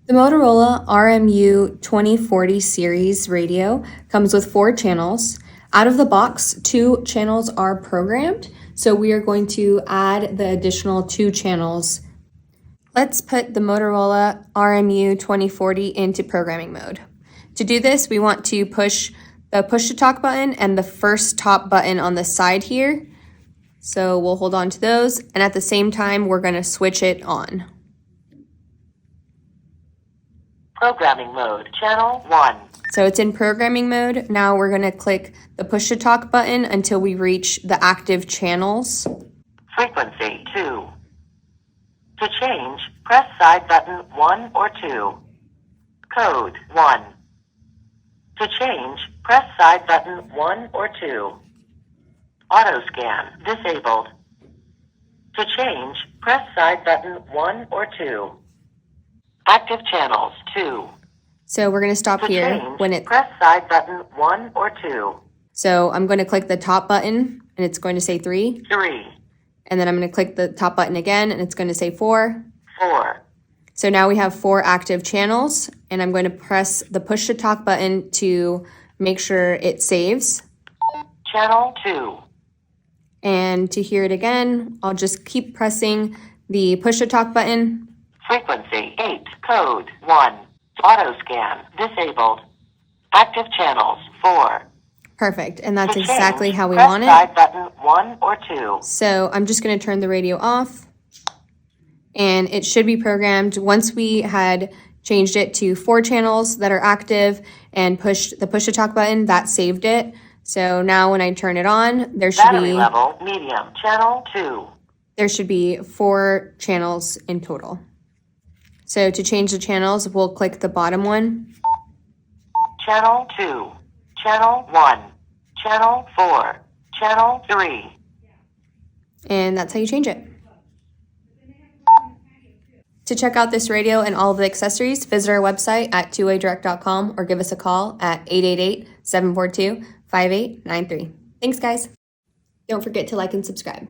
The Motorola RMU2040 series radio comes with 4 channels. Out of the box, 2 channels are programmed, so we are going to add the additional 2 channels. Let's put the Motorola RMU2040 into programming mode. To do this, we want to push the push to talk button and the first top button on the side here. So we'll hold on to those, and at the same time, we're going to switch it on. Programming mode, channel 1. So it's in programming mode. Now we're going to click the push to talk button until we reach the active channels. Frequency 2. To change, press side button 1 or 2. Code 1. To change, press side button 1 or 2. Auto scan disabled. To change, press side button 1 or 2. Active channels 2. So we're going to stop here when it press side button 1 or 2. So I'm going to click the top button and it's going to say 3. 3. And then I'm going to click the top button again and it's going to say 4. 4. So now we have 4 active channels, and I'm going to press the push to talk button to make sure it saves. Channel 2. And to hear it again, I'll just keep pressing the push to talk button. Frequency 8. Code 1. Auto scan disabled. Active channels 4. Perfect, and that's exactly how we press want it. Side button 1 or 2. So I'm just going to turn the radio off, and it should be programmed. Once we had changed it to 4 channels that are active and pushed the push to talk button, that saved it. So now when I turn it on, there should Battery be level medium, channel 2. There should be 4 channels in total. So to change the channels, we'll click the bottom one. Channel 2, channel 1, channel 4, channel 3. And that's how you change it. To check out this radio and all of the accessories, visit our website at twowaydirect.com or give us a call at 888-742-5893. Thanks, guys. Don't forget to like and subscribe.